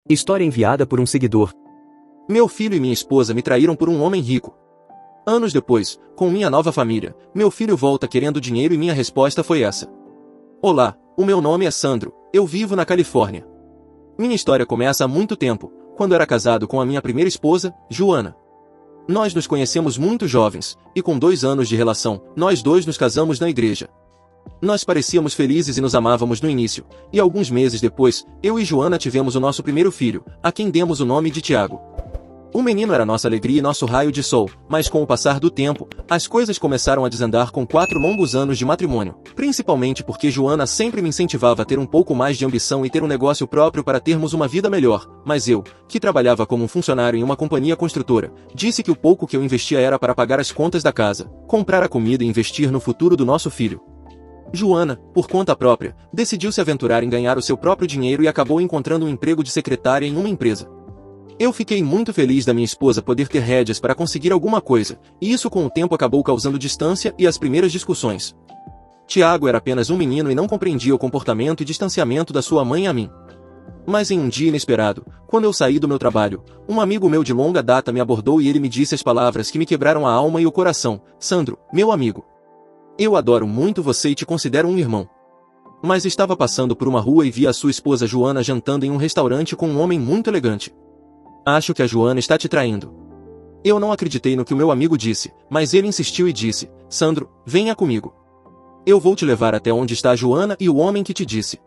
História enviada por um seguidor. Meu filho e minha esposa me traíram por um homem rico. Anos depois, com minha nova família, meu filho volta querendo dinheiro e minha resposta foi essa. Olá, o meu nome é Sandro, eu vivo na Califórnia. Minha história começa há muito tempo, quando era casado com a minha primeira esposa, Joana. Nós nos conhecemos muito jovens, e com 2 anos de relação, nós dois nos casamos na igreja. Nós parecíamos felizes e nos amávamos no início, e alguns meses depois, eu e Joana tivemos o nosso primeiro filho, a quem demos o nome de Tiago. O menino era nossa alegria e nosso raio de sol, mas com o passar do tempo, as coisas começaram a desandar com 4 longos anos de matrimônio, principalmente porque Joana sempre me incentivava a ter um pouco mais de ambição e ter um negócio próprio para termos uma vida melhor, mas eu, que trabalhava como um funcionário em uma companhia construtora, disse que o pouco que eu investia era para pagar as contas da casa, comprar a comida e investir no futuro do nosso filho. Joana, por conta própria, decidiu se aventurar em ganhar o seu próprio dinheiro e acabou encontrando um emprego de secretária em uma empresa. Eu fiquei muito feliz da minha esposa poder ter rédeas para conseguir alguma coisa, e isso com o tempo acabou causando distância e as primeiras discussões. Tiago era apenas um menino e não compreendia o comportamento e distanciamento da sua mãe a mim. Mas em um dia inesperado, quando eu saí do meu trabalho, um amigo meu de longa data me abordou e ele me disse as palavras que me quebraram a alma e o coração. Sandro, meu amigo. Eu adoro muito você e te considero um irmão. Mas estava passando por uma rua e vi a sua esposa Joana jantando em um restaurante com um homem muito elegante. Acho que a Joana está te traindo. Eu não acreditei no que o meu amigo disse, mas ele insistiu e disse, Sandro, venha comigo. Eu vou te levar até onde está a Joana e o homem que te disse.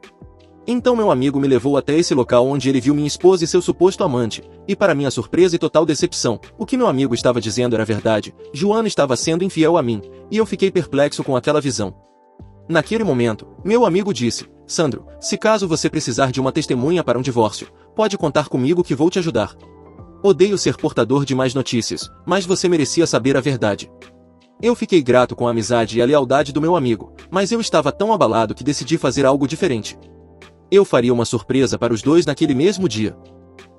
Então meu amigo me levou até esse local onde ele viu minha esposa e seu suposto amante, e para minha surpresa e total decepção, o que meu amigo estava dizendo era verdade, Joana estava sendo infiel a mim, e eu fiquei perplexo com aquela visão. Naquele momento, meu amigo disse, Sandro, se caso você precisar de uma testemunha para um divórcio, pode contar comigo que vou te ajudar. Odeio ser portador de más notícias, mas você merecia saber a verdade. Eu fiquei grato com a amizade e a lealdade do meu amigo, mas eu estava tão abalado que decidi fazer algo diferente. Eu faria uma surpresa para os dois naquele mesmo dia.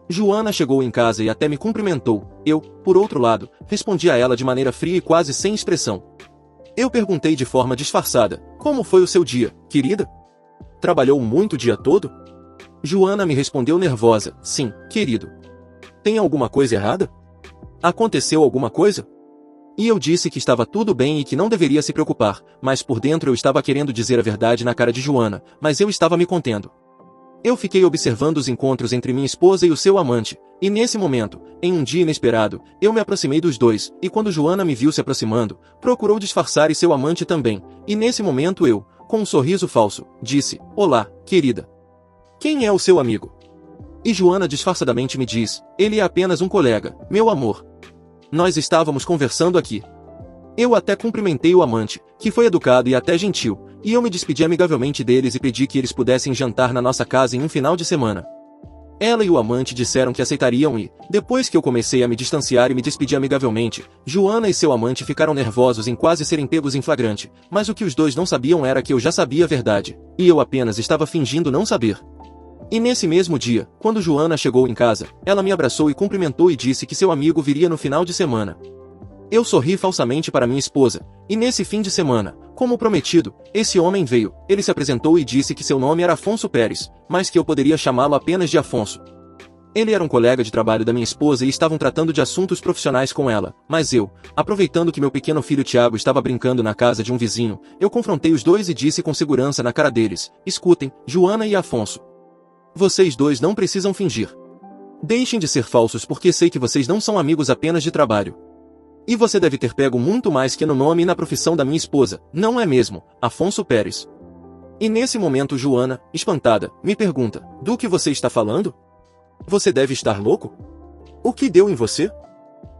Joana chegou em casa e até me cumprimentou. Eu, por outro lado, respondi a ela de maneira fria e quase sem expressão. Eu perguntei de forma disfarçada, como foi o seu dia, querida? Trabalhou muito o dia todo? Joana me respondeu nervosa, sim, querido. Tem alguma coisa errada? Aconteceu alguma coisa? E eu disse que estava tudo bem e que não deveria se preocupar, mas por dentro eu estava querendo dizer a verdade na cara de Joana, mas eu estava me contendo. Eu fiquei observando os encontros entre minha esposa e o seu amante, e nesse momento, em um dia inesperado, eu me aproximei dos dois, e quando Joana me viu se aproximando, procurou disfarçar e seu amante também, e nesse momento eu, com um sorriso falso, disse, olá, querida. Quem é o seu amigo? E Joana disfarçadamente me diz, ele é apenas um colega, meu amor. Nós estávamos conversando aqui. Eu até cumprimentei o amante, que foi educado e até gentil, e eu me despedi amigavelmente deles e pedi que eles pudessem jantar na nossa casa em um final de semana. Ela e o amante disseram que aceitariam e, depois que eu comecei a me distanciar e me despedir amigavelmente, Joana e seu amante ficaram nervosos em quase serem pegos em flagrante, mas o que os dois não sabiam era que eu já sabia a verdade, e eu apenas estava fingindo não saber. E nesse mesmo dia, quando Joana chegou em casa, ela me abraçou e cumprimentou e disse que seu amigo viria no final de semana. Eu sorri falsamente para minha esposa, e nesse fim de semana, como prometido, esse homem veio, ele se apresentou e disse que seu nome era Afonso Pérez, mas que eu poderia chamá-lo apenas de Afonso. Ele era um colega de trabalho da minha esposa e estavam tratando de assuntos profissionais com ela, mas eu, aproveitando que meu pequeno filho Tiago estava brincando na casa de um vizinho, eu confrontei os dois e disse com segurança na cara deles, escutem, Joana e Afonso. Vocês dois não precisam fingir. Deixem de ser falsos porque sei que vocês não são amigos apenas de trabalho. E você deve ter pego muito mais que no nome e na profissão da minha esposa, não é mesmo, Afonso Pérez? E nesse momento Joana, espantada, me pergunta, do que você está falando? Você deve estar louco? O que deu em você?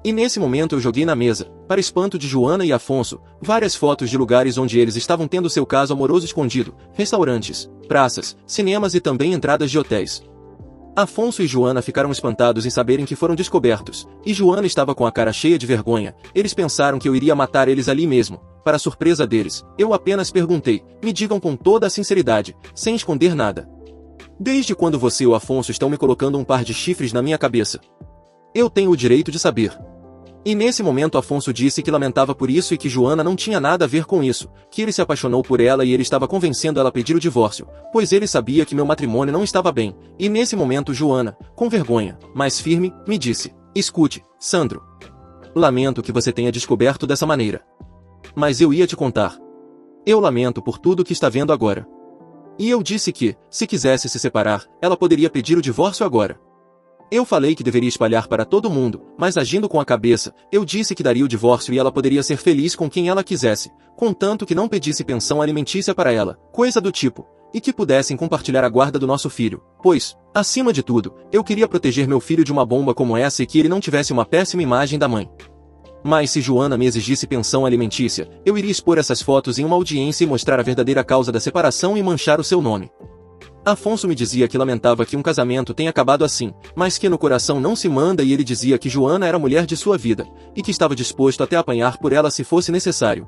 E nesse momento eu joguei na mesa, para espanto de Joana e Afonso, várias fotos de lugares onde eles estavam tendo seu caso amoroso escondido, restaurantes, praças, cinemas e também entradas de hotéis. Afonso e Joana ficaram espantados em saberem que foram descobertos, e Joana estava com a cara cheia de vergonha, eles pensaram que eu iria matar eles ali mesmo. Para surpresa deles, eu apenas perguntei, me digam com toda a sinceridade, sem esconder nada. Desde quando você e o Afonso estão me colocando um par de chifres na minha cabeça? Eu tenho o direito de saber. E nesse momento Afonso disse que lamentava por isso e que Joana não tinha nada a ver com isso, que ele se apaixonou por ela e ele estava convencendo ela a pedir o divórcio, pois ele sabia que meu matrimônio não estava bem. E nesse momento Joana, com vergonha, mas firme, me disse: escute, Sandro. Lamento que você tenha descoberto dessa maneira. Mas eu ia te contar. Eu lamento por tudo que está vendo agora. E eu disse que, se quisesse se separar, ela poderia pedir o divórcio agora. Eu falei que deveria espalhar para todo mundo, mas agindo com a cabeça, eu disse que daria o divórcio e ela poderia ser feliz com quem ela quisesse, contanto que não pedisse pensão alimentícia para ela, coisa do tipo, e que pudessem compartilhar a guarda do nosso filho, pois, acima de tudo, eu queria proteger meu filho de uma bomba como essa e que ele não tivesse uma péssima imagem da mãe. Mas se Joana me exigisse pensão alimentícia, eu iria expor essas fotos em uma audiência e mostrar a verdadeira causa da separação e manchar o seu nome. Afonso me dizia que lamentava que um casamento tenha acabado assim, mas que no coração não se manda, e ele dizia que Joana era a mulher de sua vida, e que estava disposto até a apanhar por ela se fosse necessário.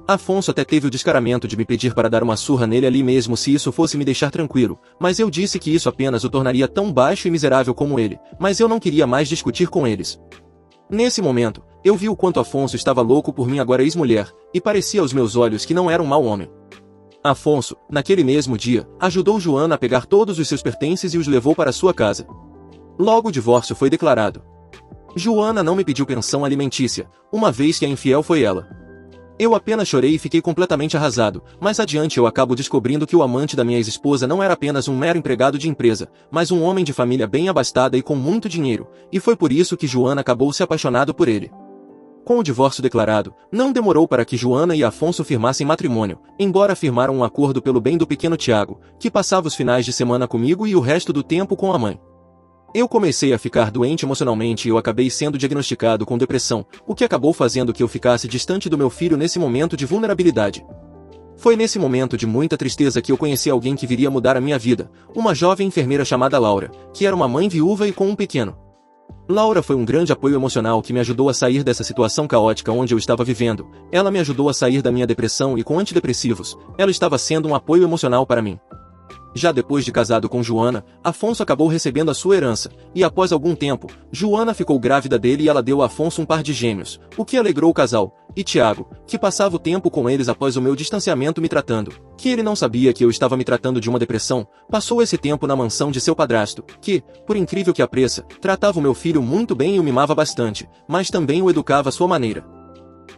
Afonso até teve o descaramento de me pedir para dar uma surra nele ali mesmo se isso fosse me deixar tranquilo, mas eu disse que isso apenas o tornaria tão baixo e miserável como ele, mas eu não queria mais discutir com eles. Nesse momento, eu vi o quanto Afonso estava louco por minha agora ex-mulher, e parecia aos meus olhos que não era um mau homem. Afonso, naquele mesmo dia, ajudou Joana a pegar todos os seus pertences e os levou para sua casa. Logo o divórcio foi declarado. Joana não me pediu pensão alimentícia, uma vez que a infiel foi ela. Eu apenas chorei e fiquei completamente arrasado, mas adiante eu acabo descobrindo que o amante da minha ex-esposa não era apenas um mero empregado de empresa, mas um homem de família bem abastada e com muito dinheiro, e foi por isso que Joana acabou se apaixonando por ele. Com o divórcio declarado, não demorou para que Joana e Afonso firmassem matrimônio, embora firmaram um acordo pelo bem do pequeno Tiago, que passava os finais de semana comigo e o resto do tempo com a mãe. Eu comecei a ficar doente emocionalmente e eu acabei sendo diagnosticado com depressão, o que acabou fazendo que eu ficasse distante do meu filho nesse momento de vulnerabilidade. Foi nesse momento de muita tristeza que eu conheci alguém que viria mudar a minha vida, uma jovem enfermeira chamada Laura, que era uma mãe viúva e com um pequeno. Laura foi um grande apoio emocional que me ajudou a sair dessa situação caótica onde eu estava vivendo. Ela me ajudou a sair da minha depressão e com antidepressivos, ela estava sendo um apoio emocional para mim. Já depois de casado com Joana, Afonso acabou recebendo a sua herança, e após algum tempo, Joana ficou grávida dele e ela deu a Afonso um par de gêmeos, o que alegrou o casal, e Tiago, que passava o tempo com eles após o meu distanciamento me tratando, que ele não sabia que eu estava me tratando de uma depressão, passou esse tempo na mansão de seu padrasto, que, por incrível que pareça, tratava o meu filho muito bem e o mimava bastante, mas também o educava à sua maneira.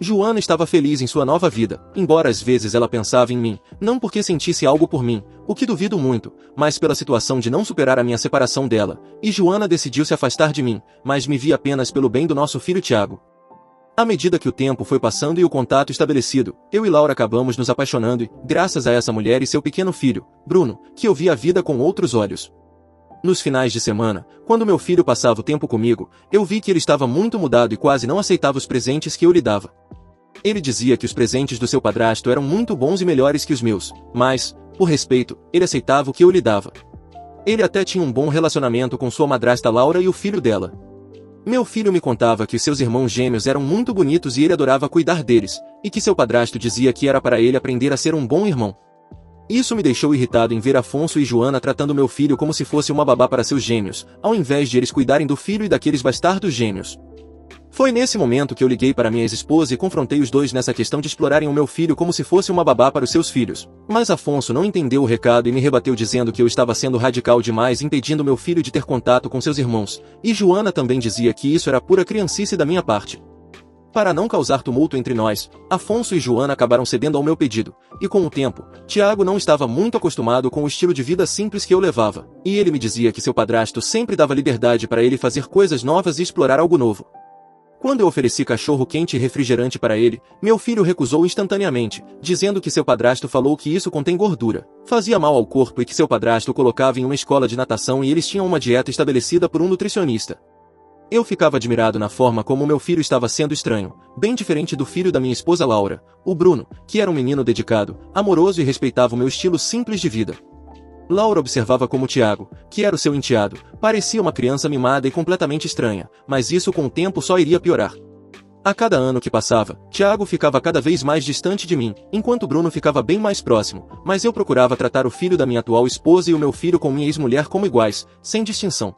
Joana estava feliz em sua nova vida, embora às vezes ela pensava em mim, não porque sentisse algo por mim, o que duvido muito, mas pela situação de não superar a minha separação dela, e Joana decidiu se afastar de mim, mas me via apenas pelo bem do nosso filho Tiago. À medida que o tempo foi passando e o contato estabelecido, eu e Laura acabamos nos apaixonando e, graças a essa mulher e seu pequeno filho, Bruno, que eu via a vida com outros olhos. Nos finais de semana, quando meu filho passava o tempo comigo, eu vi que ele estava muito mudado e quase não aceitava os presentes que eu lhe dava. Ele dizia que os presentes do seu padrasto eram muito bons e melhores que os meus, mas, por respeito, ele aceitava o que eu lhe dava. Ele até tinha um bom relacionamento com sua madrasta Laura e o filho dela. Meu filho me contava que os seus irmãos gêmeos eram muito bonitos e ele adorava cuidar deles, e que seu padrasto dizia que era para ele aprender a ser um bom irmão. Isso me deixou irritado em ver Afonso e Joana tratando meu filho como se fosse uma babá para seus gêmeos, ao invés de eles cuidarem do filho e daqueles bastardos gêmeos. Foi nesse momento que eu liguei para minha ex-esposa e confrontei os dois nessa questão de explorarem o meu filho como se fosse uma babá para os seus filhos. Mas Afonso não entendeu o recado e me rebateu dizendo que eu estava sendo radical demais impedindo meu filho de ter contato com seus irmãos, e Joana também dizia que isso era pura criancice da minha parte. Para não causar tumulto entre nós, Afonso e Joana acabaram cedendo ao meu pedido, e com o tempo, Tiago não estava muito acostumado com o estilo de vida simples que eu levava, e ele me dizia que seu padrasto sempre dava liberdade para ele fazer coisas novas e explorar algo novo. Quando eu ofereci cachorro quente e refrigerante para ele, meu filho recusou instantaneamente, dizendo que seu padrasto falou que isso contém gordura, fazia mal ao corpo e que seu padrasto o colocava em uma escola de natação e eles tinham uma dieta estabelecida por um nutricionista. Eu ficava admirado na forma como meu filho estava sendo estranho, bem diferente do filho da minha esposa Laura, o Bruno, que era um menino dedicado, amoroso e respeitava o meu estilo simples de vida. Laura observava como Tiago, que era o seu enteado, parecia uma criança mimada e completamente estranha, mas isso com o tempo só iria piorar. A cada ano que passava, Tiago ficava cada vez mais distante de mim, enquanto Bruno ficava bem mais próximo, mas eu procurava tratar o filho da minha atual esposa e o meu filho com minha ex-mulher como iguais, sem distinção.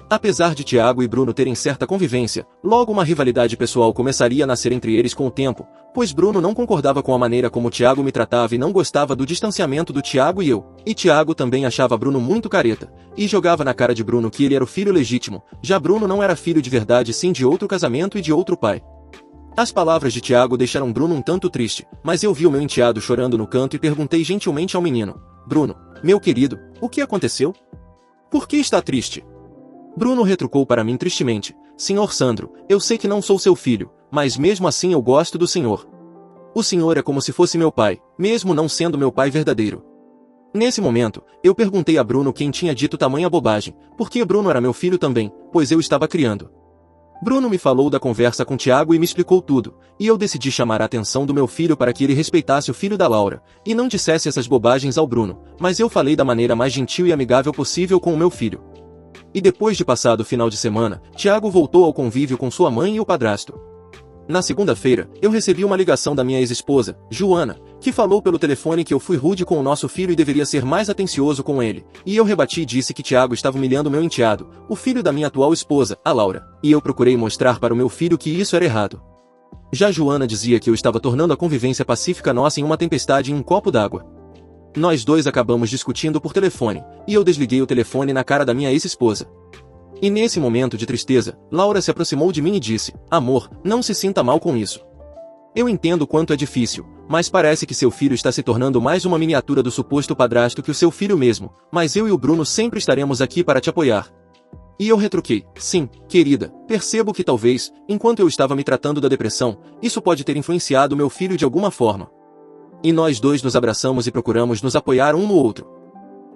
Apesar de Tiago e Bruno terem certa convivência, logo uma rivalidade pessoal começaria a nascer entre eles com o tempo, pois Bruno não concordava com a maneira como Tiago me tratava e não gostava do distanciamento do Tiago e eu. E Tiago também achava Bruno muito careta, e jogava na cara de Bruno que ele era o filho legítimo, já Bruno não era filho de verdade sim de outro casamento e de outro pai. As palavras de Tiago deixaram Bruno um tanto triste, mas eu vi o meu enteado chorando no canto e perguntei gentilmente ao menino: Bruno, meu querido, o que aconteceu? Por que está triste? Bruno retrucou para mim tristemente: Senhor Sandro, eu sei que não sou seu filho, mas mesmo assim eu gosto do senhor. O senhor é como se fosse meu pai, mesmo não sendo meu pai verdadeiro. Nesse momento, eu perguntei a Bruno quem tinha dito tamanha bobagem, porque Bruno era meu filho também, pois eu estava criando. Bruno me falou da conversa com Tiago e me explicou tudo, e eu decidi chamar a atenção do meu filho para que ele respeitasse o filho da Laura, e não dissesse essas bobagens ao Bruno, mas eu falei da maneira mais gentil e amigável possível com o meu filho. E depois de passado o final de semana, Tiago voltou ao convívio com sua mãe e o padrasto. Na segunda-feira, eu recebi uma ligação da minha ex-esposa, Joana, que falou pelo telefone que eu fui rude com o nosso filho e deveria ser mais atencioso com ele, e eu rebati e disse que Tiago estava humilhando meu enteado, o filho da minha atual esposa, a Laura, e eu procurei mostrar para o meu filho que isso era errado. Já Joana dizia que eu estava tornando a convivência pacífica nossa em uma tempestade em um copo d'água. Nós dois acabamos discutindo por telefone, e eu desliguei o telefone na cara da minha ex-esposa. E nesse momento de tristeza, Laura se aproximou de mim e disse: Amor, não se sinta mal com isso. Eu entendo quanto é difícil, mas parece que seu filho está se tornando mais uma miniatura do suposto padrasto que o seu filho mesmo, mas eu e o Bruno sempre estaremos aqui para te apoiar. E eu retruquei: Sim, querida, percebo que talvez, enquanto eu estava me tratando da depressão, isso pode ter influenciado meu filho de alguma forma. E nós dois nos abraçamos e procuramos nos apoiar um no outro.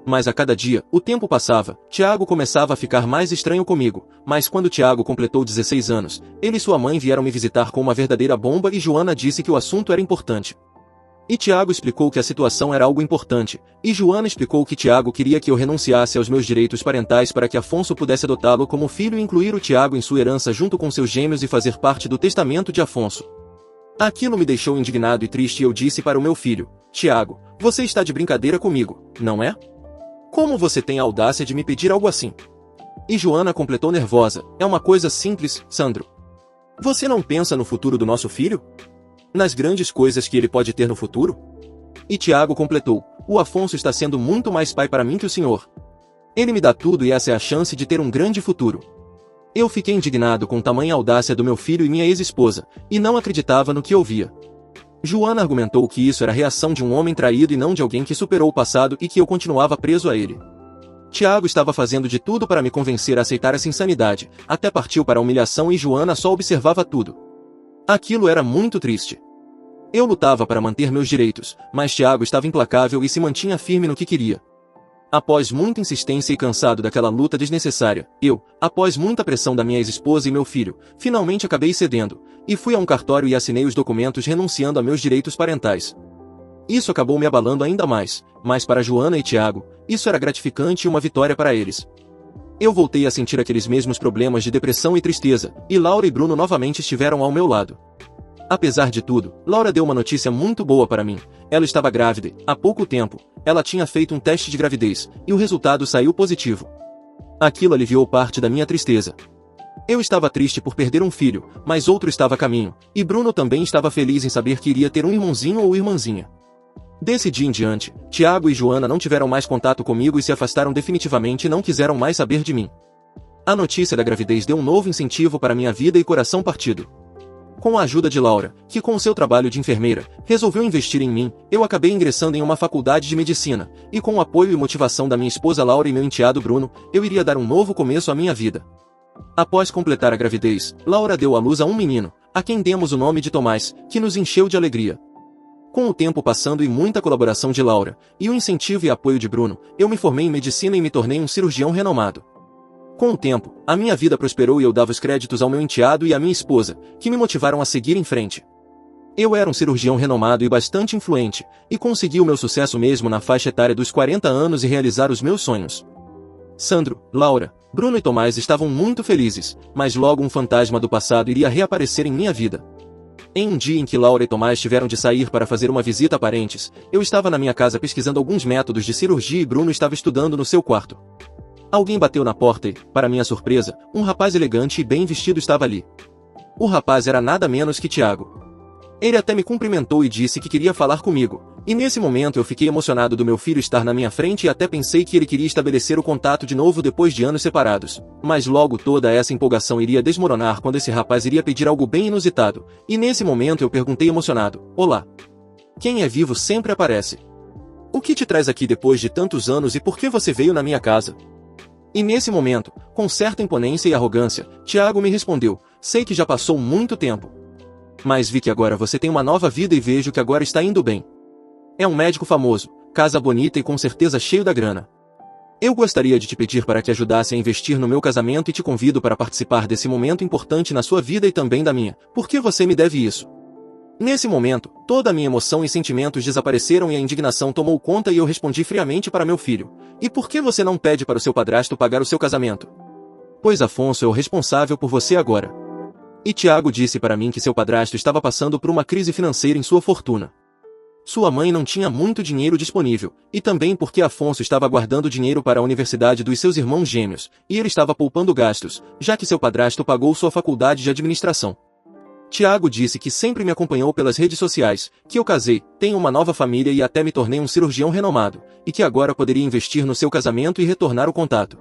Mas a cada dia, o tempo passava, Tiago começava a ficar mais estranho comigo, mas quando Tiago completou 16 anos, ele e sua mãe vieram me visitar com uma verdadeira bomba e Joana disse que o assunto era importante. E Tiago explicou que a situação era algo importante, e Joana explicou que Tiago queria que eu renunciasse aos meus direitos parentais para que Afonso pudesse adotá-lo como filho e incluir o Tiago em sua herança junto com seus gêmeos e fazer parte do testamento de Afonso. Aquilo me deixou indignado e triste e eu disse para o meu filho: Tiago, você está de brincadeira comigo, não é? Como você tem a audácia de me pedir algo assim? E Joana completou nervosa: É uma coisa simples, Sandro. Você não pensa no futuro do nosso filho? Nas grandes coisas que ele pode ter no futuro? E Tiago completou: O Afonso está sendo muito mais pai para mim que o senhor. Ele me dá tudo e essa é a chance de ter um grande futuro. Eu fiquei indignado com tamanha audácia do meu filho e minha ex-esposa, e não acreditava no que ouvia. Joana argumentou que isso era a reação de um homem traído e não de alguém que superou o passado e que eu continuava preso a ele. Tiago estava fazendo de tudo para me convencer a aceitar essa insanidade, até partiu para a humilhação e Joana só observava tudo. Aquilo era muito triste. Eu lutava para manter meus direitos, mas Tiago estava implacável e se mantinha firme no que queria. Após muita insistência e cansado daquela luta desnecessária, eu, após muita pressão da minha ex-esposa e meu filho, finalmente acabei cedendo, e fui a um cartório e assinei os documentos renunciando a meus direitos parentais. Isso acabou me abalando ainda mais, mas para Joana e Tiago, isso era gratificante e uma vitória para eles. Eu voltei a sentir aqueles mesmos problemas de depressão e tristeza, e Laura e Bruno novamente estiveram ao meu lado. Apesar de tudo, Laura deu uma notícia muito boa para mim. Ela estava grávida, há pouco tempo, ela tinha feito um teste de gravidez, e o resultado saiu positivo. Aquilo aliviou parte da minha tristeza. Eu estava triste por perder um filho, mas outro estava a caminho, e Bruno também estava feliz em saber que iria ter um irmãozinho ou irmãzinha. Desse dia em diante, Tiago e Joana não tiveram mais contato comigo e se afastaram definitivamente e não quiseram mais saber de mim. A notícia da gravidez deu um novo incentivo para minha vida e coração partido. Com a ajuda de Laura, que com seu trabalho de enfermeira, resolveu investir em mim, eu acabei ingressando em uma faculdade de medicina, e com o apoio e motivação da minha esposa Laura e meu enteado Bruno, eu iria dar um novo começo à minha vida. Após completar a gravidez, Laura deu à luz a um menino, a quem demos o nome de Tomás, que nos encheu de alegria. Com o tempo passando e muita colaboração de Laura, e o incentivo e apoio de Bruno, eu me formei em medicina e me tornei um cirurgião renomado. Com o tempo, a minha vida prosperou e eu dava os créditos ao meu enteado e à minha esposa, que me motivaram a seguir em frente. Eu era um cirurgião renomado e bastante influente, e consegui o meu sucesso mesmo na faixa etária dos 40 anos e realizar os meus sonhos. Sandro, Laura, Bruno e Tomás estavam muito felizes, mas logo um fantasma do passado iria reaparecer em minha vida. Em um dia em que Laura e Tomás tiveram de sair para fazer uma visita a parentes, eu estava na minha casa pesquisando alguns métodos de cirurgia e Bruno estava estudando no seu quarto. Alguém bateu na porta e, para minha surpresa, um rapaz elegante e bem vestido estava ali. O rapaz era nada menos que Tiago. Ele até me cumprimentou e disse que queria falar comigo, e nesse momento eu fiquei emocionado do meu filho estar na minha frente e até pensei que ele queria estabelecer o contato de novo depois de anos separados, mas logo toda essa empolgação iria desmoronar quando esse rapaz iria pedir algo bem inusitado, e nesse momento eu perguntei emocionado: "Olá. Quem é vivo sempre aparece. O que te traz aqui depois de tantos anos e por que você veio na minha casa?" E nesse momento, com certa imponência e arrogância, Tiago me respondeu: "Sei que já passou muito tempo. Mas vi que agora você tem uma nova vida e vejo que agora está indo bem. É um médico famoso, casa bonita e com certeza cheio da grana. Eu gostaria de te pedir para que ajudasse a investir no meu casamento e te convido para participar desse momento importante na sua vida e também da minha, porque você me deve isso." Nesse momento, toda a minha emoção e sentimentos desapareceram e a indignação tomou conta e eu respondi friamente para meu filho: "E por que você não pede para o seu padrasto pagar o seu casamento? Pois Afonso é o responsável por você agora." E Tiago disse para mim que seu padrasto estava passando por uma crise financeira em sua fortuna. Sua mãe não tinha muito dinheiro disponível, e também porque Afonso estava guardando dinheiro para a universidade dos seus irmãos gêmeos, e ele estava poupando gastos, já que seu padrasto pagou sua faculdade de administração. Tiago disse que sempre me acompanhou pelas redes sociais, que eu casei, tenho uma nova família e até me tornei um cirurgião renomado, e que agora poderia investir no seu casamento e retornar o contato.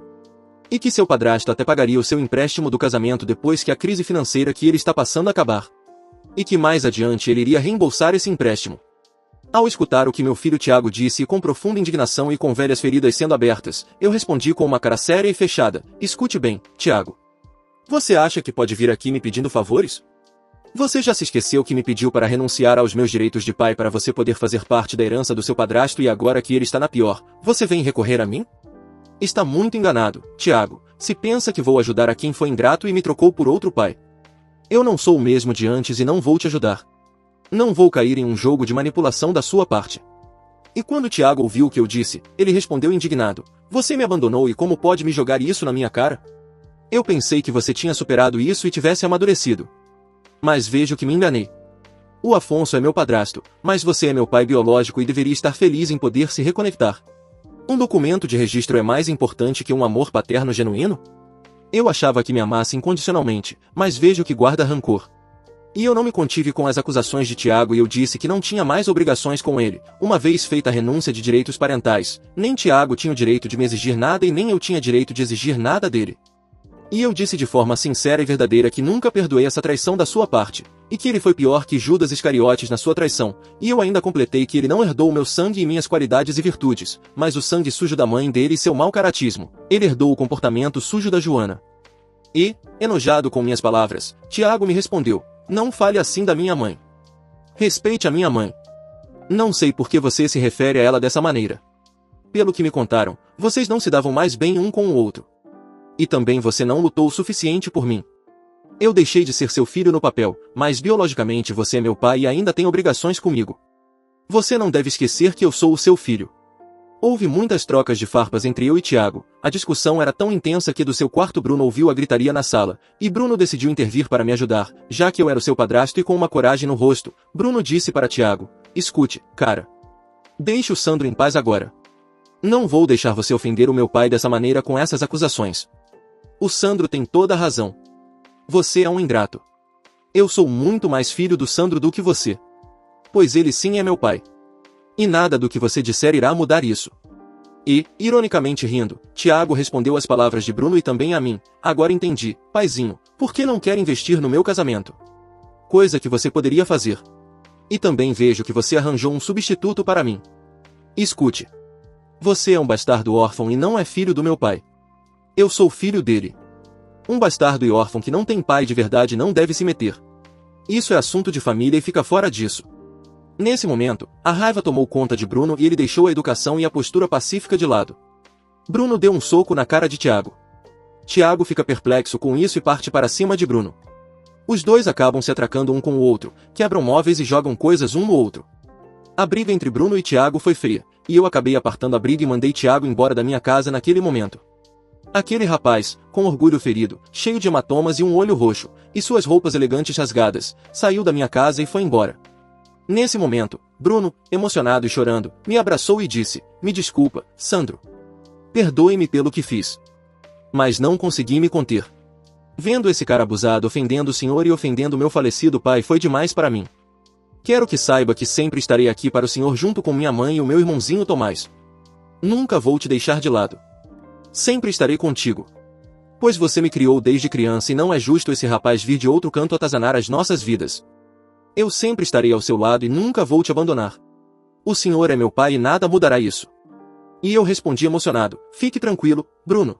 E que seu padrasto até pagaria o seu empréstimo do casamento depois que a crise financeira que ele está passando acabar. E que mais adiante ele iria reembolsar esse empréstimo. Ao escutar o que meu filho Tiago disse e com profunda indignação e com velhas feridas sendo abertas, eu respondi com uma cara séria e fechada: "Escute bem, Tiago. Você acha que pode vir aqui me pedindo favores? Você já se esqueceu que me pediu para renunciar aos meus direitos de pai para você poder fazer parte da herança do seu padrasto e agora que ele está na pior, você vem recorrer a mim? Está muito enganado, Tiago, se pensa que vou ajudar a quem foi ingrato e me trocou por outro pai. Eu não sou o mesmo de antes e não vou te ajudar. Não vou cair em um jogo de manipulação da sua parte." E quando Tiago ouviu o que eu disse, ele respondeu indignado: "Você me abandonou e como pode me jogar isso na minha cara? Eu pensei que você tinha superado isso e tivesse amadurecido. Mas vejo que me enganei. O Afonso é meu padrasto, mas você é meu pai biológico e deveria estar feliz em poder se reconectar. Um documento de registro é mais importante que um amor paterno genuíno? Eu achava que me amasse incondicionalmente, mas vejo que guarda rancor." E eu não me contive com as acusações de Tiago e eu disse que não tinha mais obrigações com ele, uma vez feita a renúncia de direitos parentais, nem Tiago tinha o direito de me exigir nada e nem eu tinha direito de exigir nada dele. E eu disse de forma sincera e verdadeira que nunca perdoei essa traição da sua parte, e que ele foi pior que Judas Iscariotes na sua traição, e eu ainda completei que ele não herdou o meu sangue e minhas qualidades e virtudes, mas o sangue sujo da mãe dele e seu mau caratismo. Ele herdou o comportamento sujo da Joana. E, enojado com minhas palavras, Tiago me respondeu: "Não fale assim da minha mãe. Respeite a minha mãe. Não sei por que você se refere a ela dessa maneira. Pelo que me contaram, vocês não se davam mais bem um com o outro. E também você não lutou o suficiente por mim. Eu deixei de ser seu filho no papel, mas biologicamente você é meu pai e ainda tem obrigações comigo. Você não deve esquecer que eu sou o seu filho." Houve muitas trocas de farpas entre eu e Tiago. A discussão era tão intensa que do seu quarto Bruno ouviu a gritaria na sala, e Bruno decidiu intervir para me ajudar, já que eu era o seu padrasto e com uma coragem no rosto, Bruno disse para Tiago: "Escute, cara. Deixe o Sandro em paz agora. Não vou deixar você ofender o meu pai dessa maneira com essas acusações. O Sandro tem toda a razão. Você é um ingrato. Eu sou muito mais filho do Sandro do que você. Pois ele sim é meu pai. E nada do que você disser irá mudar isso." E, ironicamente rindo, Tiago respondeu às palavras de Bruno e também a mim: "Agora entendi, paizinho, por que não quer investir no meu casamento? Coisa que você poderia fazer. E também vejo que você arranjou um substituto para mim. Escute. Você é um bastardo órfão e não é filho do meu pai. Eu sou filho dele. Um bastardo e órfão que não tem pai de verdade não deve se meter. Isso é assunto de família e fica fora disso." Nesse momento, a raiva tomou conta de Bruno e ele deixou a educação e a postura pacífica de lado. Bruno deu um soco na cara de Tiago. Tiago fica perplexo com isso e parte para cima de Bruno. Os dois acabam se atracando um com o outro, quebram móveis e jogam coisas um no outro. A briga entre Bruno e Tiago foi feia, e eu acabei apartando a briga e mandei Tiago embora da minha casa naquele momento. Aquele rapaz, com orgulho ferido, cheio de hematomas e um olho roxo, e suas roupas elegantes rasgadas, saiu da minha casa e foi embora. Nesse momento, Bruno, emocionado e chorando, me abraçou e disse: "Me desculpa, Sandro. Perdoe-me pelo que fiz. Mas não consegui me conter. Vendo esse cara abusado ofendendo o senhor e ofendendo meu falecido pai foi demais para mim. Quero que saiba que sempre estarei aqui para o senhor junto com minha mãe e o meu irmãozinho Tomás. Nunca vou te deixar de lado. Sempre estarei contigo. Pois você me criou desde criança e não é justo esse rapaz vir de outro canto atazanar as nossas vidas. Eu sempre estarei ao seu lado e nunca vou te abandonar. O senhor é meu pai e nada mudará isso. E eu respondi emocionado, fique tranquilo, Bruno.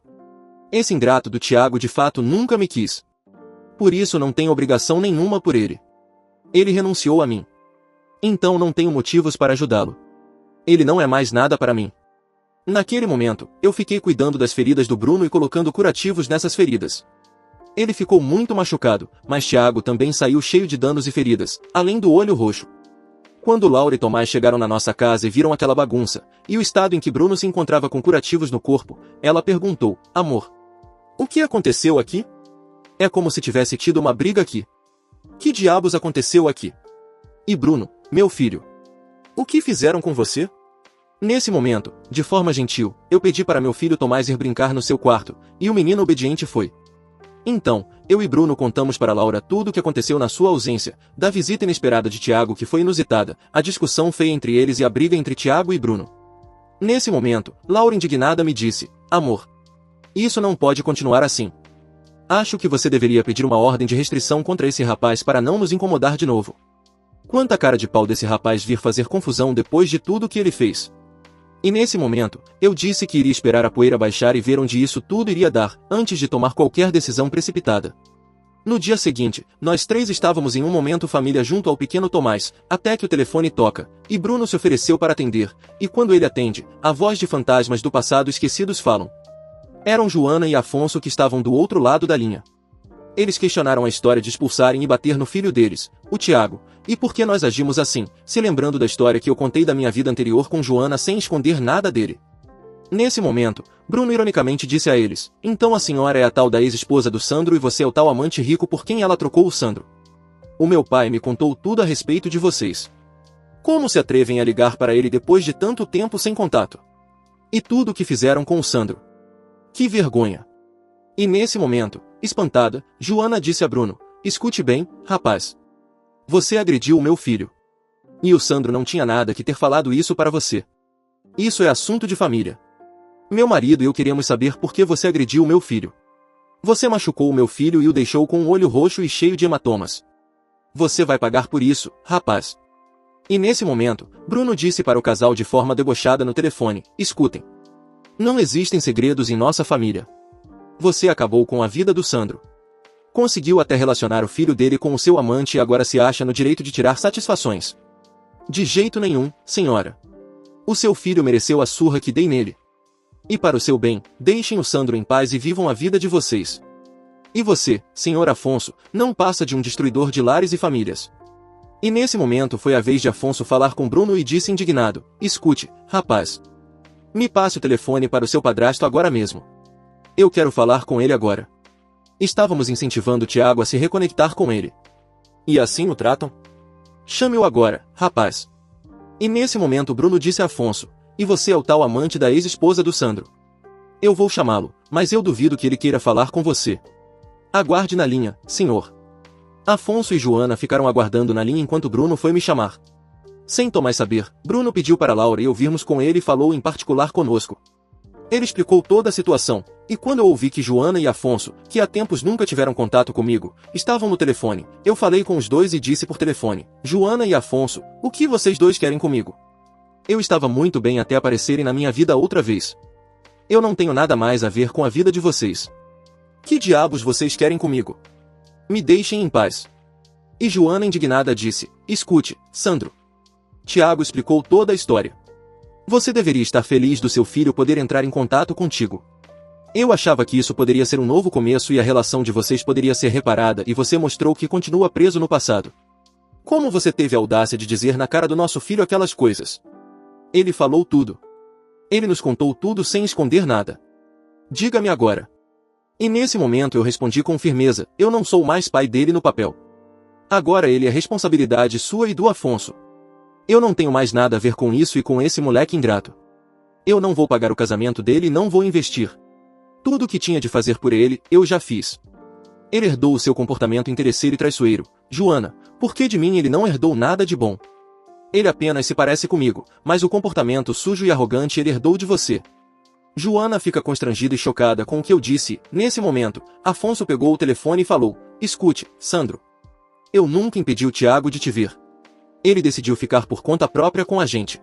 Esse ingrato do Tiago de fato nunca me quis. Por isso não tenho obrigação nenhuma por ele. Ele renunciou a mim. Então não tenho motivos para ajudá-lo. Ele não é mais nada para mim. Naquele momento, eu fiquei cuidando das feridas do Bruno e colocando curativos nessas feridas. Ele ficou muito machucado, mas Tiago também saiu cheio de danos e feridas, além do olho roxo. Quando Laura e Tomás chegaram na nossa casa e viram aquela bagunça, e o estado em que Bruno se encontrava com curativos no corpo, ela perguntou, amor, o que aconteceu aqui? É como se tivesse tido uma briga aqui. Que diabos aconteceu aqui? E Bruno, meu filho, o que fizeram com você? Nesse momento, de forma gentil, eu pedi para meu filho Tomás ir brincar no seu quarto, e o menino obediente foi. Então, eu e Bruno contamos para Laura tudo o que aconteceu na sua ausência, da visita inesperada de Tiago que foi inusitada, a discussão feia entre eles e a briga entre Tiago e Bruno. Nesse momento, Laura indignada me disse, amor, isso não pode continuar assim. Acho que você deveria pedir uma ordem de restrição contra esse rapaz para não nos incomodar de novo. Quanta cara de pau desse rapaz vir fazer confusão depois de tudo que ele fez. E nesse momento, eu disse que iria esperar a poeira baixar e ver onde isso tudo iria dar, antes de tomar qualquer decisão precipitada. No dia seguinte, nós três estávamos em um momento família junto ao pequeno Tomás, até que o telefone toca, e Bruno se ofereceu para atender, e quando ele atende, a voz de fantasmas do passado esquecidos falam. Eram Joana e Afonso que estavam do outro lado da linha. Eles questionaram a história de expulsarem e bater no filho deles, o Tiago, e por que nós agimos assim, se lembrando da história que eu contei da minha vida anterior com Joana sem esconder nada dele. Nesse momento, Bruno ironicamente disse a eles, então a senhora é a tal da ex-esposa do Sandro e você é o tal amante rico por quem ela trocou o Sandro. O meu pai me contou tudo a respeito de vocês. Como se atrevem a ligar para ele depois de tanto tempo sem contato? E tudo o que fizeram com o Sandro. Que vergonha! E nesse momento, espantada, Joana disse a Bruno, escute bem, rapaz. Você agrediu o meu filho. E o Sandro não tinha nada que ter falado isso para você. Isso é assunto de família. Meu marido e eu queremos saber por que você agrediu o meu filho. Você machucou o meu filho e o deixou com o olho roxo e cheio de hematomas. Você vai pagar por isso, rapaz. E nesse momento, Bruno disse para o casal de forma debochada no telefone, escutem. Não existem segredos em nossa família. Você acabou com a vida do Sandro. Conseguiu até relacionar o filho dele com o seu amante e agora se acha no direito de tirar satisfações. De jeito nenhum, senhora. O seu filho mereceu a surra que dei nele. E para o seu bem, deixem o Sandro em paz e vivam a vida de vocês. E você, senhor Afonso, não passa de um destruidor de lares e famílias. E nesse momento foi a vez de Afonso falar com Bruno e disse indignado, escute, rapaz. Me passe o telefone para o seu padrasto agora mesmo. Eu quero falar com ele agora. Estávamos incentivando Tiago a se reconectar com ele. E assim o tratam? Chame-o agora, rapaz. E nesse momento Bruno disse a Afonso, e você é o tal amante da ex-esposa do Sandro. Eu vou chamá-lo, mas eu duvido que ele queira falar com você. Aguarde na linha, senhor. Afonso e Joana ficaram aguardando na linha enquanto Bruno foi me chamar. Sem Tomás saber, Bruno pediu para Laura e ouvirmos com ele e falou em particular conosco. Ele explicou toda a situação, e quando eu ouvi que Joana e Afonso, que há tempos nunca tiveram contato comigo, estavam no telefone, eu falei com os dois e disse por telefone, Joana e Afonso, o que vocês dois querem comigo? Eu estava muito bem até aparecerem na minha vida outra vez. Eu não tenho nada mais a ver com a vida de vocês. Que diabos vocês querem comigo? Me deixem em paz. E Joana indignada disse, escute, Sandro. Tiago explicou toda a história. Você deveria estar feliz do seu filho poder entrar em contato contigo. Eu achava que isso poderia ser um novo começo e a relação de vocês poderia ser reparada e você mostrou que continua preso no passado. Como você teve a audácia de dizer na cara do nosso filho aquelas coisas? Ele falou tudo. Ele nos contou tudo sem esconder nada. Diga-me agora. E nesse momento eu respondi com firmeza, eu não sou mais pai dele no papel. Agora ele é responsabilidade sua e do Afonso. Eu não tenho mais nada a ver com isso e com esse moleque ingrato. Eu não vou pagar o casamento dele e não vou investir. Tudo o que tinha de fazer por ele, eu já fiz. Ele herdou o seu comportamento interesseiro e traiçoeiro. Joana, por que de mim ele não herdou nada de bom? Ele apenas se parece comigo, mas o comportamento sujo e arrogante ele herdou de você. Joana fica constrangida e chocada com o que eu disse. Nesse momento, Afonso pegou o telefone e falou: escute, Sandro. Eu nunca impedi o Tiago de te ver. Ele decidiu ficar por conta própria com a gente.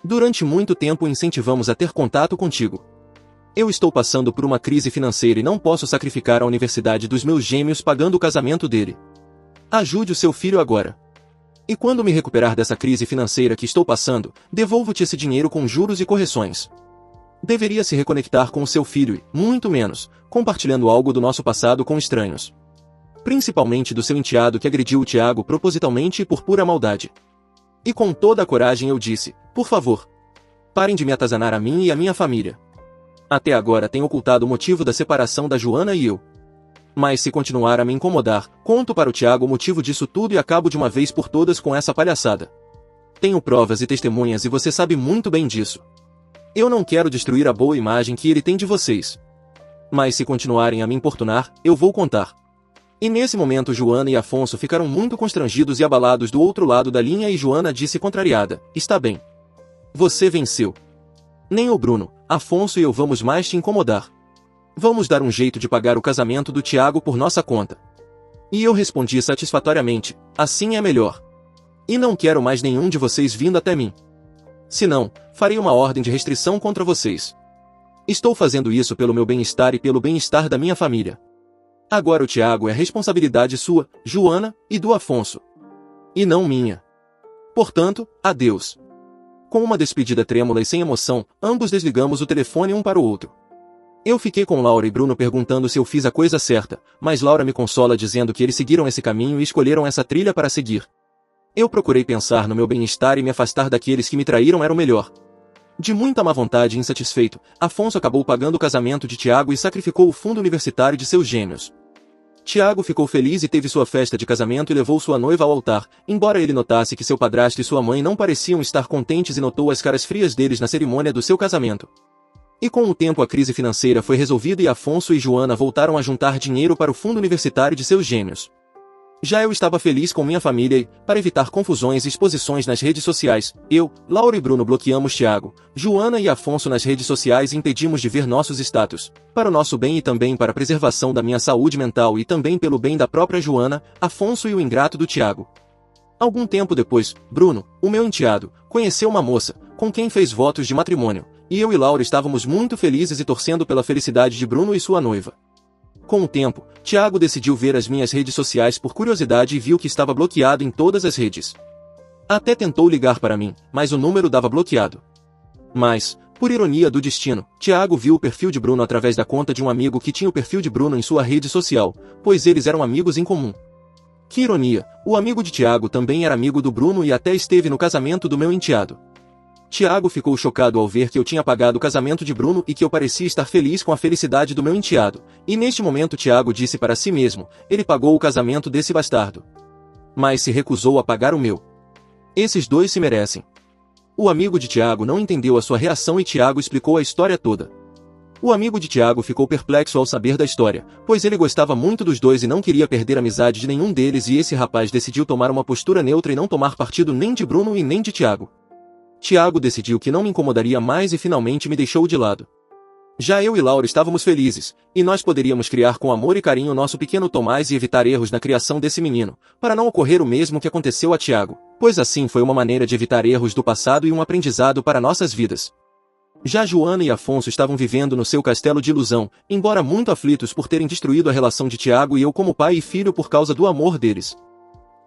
Durante muito tempo o incentivamos a ter contato contigo. Eu estou passando por uma crise financeira e não posso sacrificar a universidade dos meus gêmeos pagando o casamento dele. Ajude o seu filho agora. E quando me recuperar dessa crise financeira que estou passando, devolvo-te esse dinheiro com juros e correções. Deveria se reconectar com o seu filho e, muito menos, compartilhando algo do nosso passado com estranhos. Principalmente do seu enteado que agrediu o Tiago propositalmente e por pura maldade. E com toda a coragem eu disse: por favor, parem de me atazanar a mim e a minha família. Até agora tenho ocultado o motivo da separação da Joana e eu. Mas se continuar a me incomodar, conto para o Tiago o motivo disso tudo e acabo de uma vez por todas com essa palhaçada. Tenho provas e testemunhas e você sabe muito bem disso. Eu não quero destruir a boa imagem que ele tem de vocês. Mas se continuarem a me importunar, eu vou contar. E nesse momento Joana e Afonso ficaram muito constrangidos e abalados do outro lado da linha e Joana disse contrariada: está bem. Você venceu. Nem o Bruno, Afonso e eu vamos mais te incomodar. Vamos dar um jeito de pagar o casamento do Tiago por nossa conta. E eu respondi satisfatoriamente: assim é melhor. E não quero mais nenhum de vocês vindo até mim. Se não, farei uma ordem de restrição contra vocês. Estou fazendo isso pelo meu bem-estar e pelo bem-estar da minha família. Agora o Tiago é responsabilidade sua, Joana, e do Afonso. E não minha. Portanto, adeus. Com uma despedida trêmula e sem emoção, ambos desligamos o telefone um para o outro. Eu fiquei com Laura e Bruno perguntando se eu fiz a coisa certa, mas Laura me consola dizendo que eles seguiram esse caminho e escolheram essa trilha para seguir. Eu procurei pensar no meu bem-estar e me afastar daqueles que me traíram era o melhor. De muita má vontade e insatisfeito, Afonso acabou pagando o casamento de Tiago e sacrificou o fundo universitário de seus gêmeos. Tiago ficou feliz e teve sua festa de casamento e levou sua noiva ao altar, embora ele notasse que seu padrasto e sua mãe não pareciam estar contentes e notou as caras frias deles na cerimônia do seu casamento. E com o tempo a crise financeira foi resolvida e Afonso e Joana voltaram a juntar dinheiro para o fundo universitário de seus gêmeos. Já eu estava feliz com minha família e, para evitar confusões e exposições nas redes sociais, eu, Laura e Bruno bloqueamos Tiago, Joana e Afonso nas redes sociais e impedimos de ver nossos status, para o nosso bem e também para a preservação da minha saúde mental e também pelo bem da própria Joana, Afonso e o ingrato do Tiago. Algum tempo depois, Bruno, o meu enteado, conheceu uma moça, com quem fez votos de matrimônio, e eu e Laura estávamos muito felizes e torcendo pela felicidade de Bruno e sua noiva. Com o tempo, Tiago decidiu ver as minhas redes sociais por curiosidade e viu que estava bloqueado em todas as redes. Até tentou ligar para mim, mas o número dava bloqueado. Mas, por ironia do destino, Tiago viu o perfil de Bruno através da conta de um amigo que tinha o perfil de Bruno em sua rede social, pois eles eram amigos em comum. Que ironia, o amigo de Tiago também era amigo do Bruno e até esteve no casamento do meu enteado. Tiago ficou chocado ao ver que eu tinha pagado o casamento de Bruno e que eu parecia estar feliz com a felicidade do meu enteado, e neste momento Tiago disse para si mesmo: ele pagou o casamento desse bastardo. Mas se recusou a pagar o meu. Esses dois se merecem. O amigo de Tiago não entendeu a sua reação e Tiago explicou a história toda. O amigo de Tiago ficou perplexo ao saber da história, pois ele gostava muito dos dois e não queria perder a amizade de nenhum deles e esse rapaz decidiu tomar uma postura neutra e não tomar partido nem de Bruno e nem de Tiago. Tiago decidiu que não me incomodaria mais e finalmente me deixou de lado. Já eu e Laura estávamos felizes, e nós poderíamos criar com amor e carinho nosso pequeno Tomás e evitar erros na criação desse menino, para não ocorrer o mesmo que aconteceu a Tiago, pois assim foi uma maneira de evitar erros do passado e um aprendizado para nossas vidas. Já Joana e Afonso estavam vivendo no seu castelo de ilusão, embora muito aflitos por terem destruído a relação de Tiago e eu como pai e filho por causa do amor deles.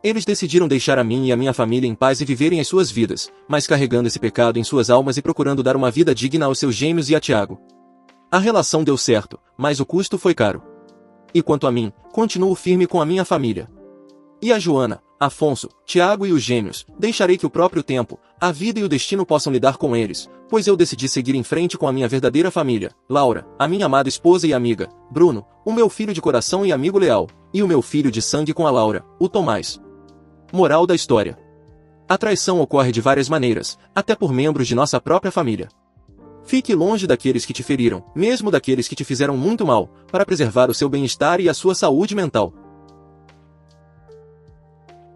Eles decidiram deixar a mim e a minha família em paz e viverem as suas vidas, mas carregando esse pecado em suas almas e procurando dar uma vida digna aos seus gêmeos e a Tiago. A relação deu certo, mas o custo foi caro. E quanto a mim, continuo firme com a minha família. E a Joana, Afonso, Tiago e os gêmeos, deixarei que o próprio tempo, a vida e o destino possam lidar com eles, pois eu decidi seguir em frente com a minha verdadeira família, Laura, a minha amada esposa e amiga, Bruno, o meu filho de coração e amigo leal, e o meu filho de sangue com a Laura, o Tomás. Moral da história. A traição ocorre de várias maneiras, até por membros de nossa própria família. Fique longe daqueles que te feriram, mesmo daqueles que te fizeram muito mal, para preservar o seu bem-estar e a sua saúde mental.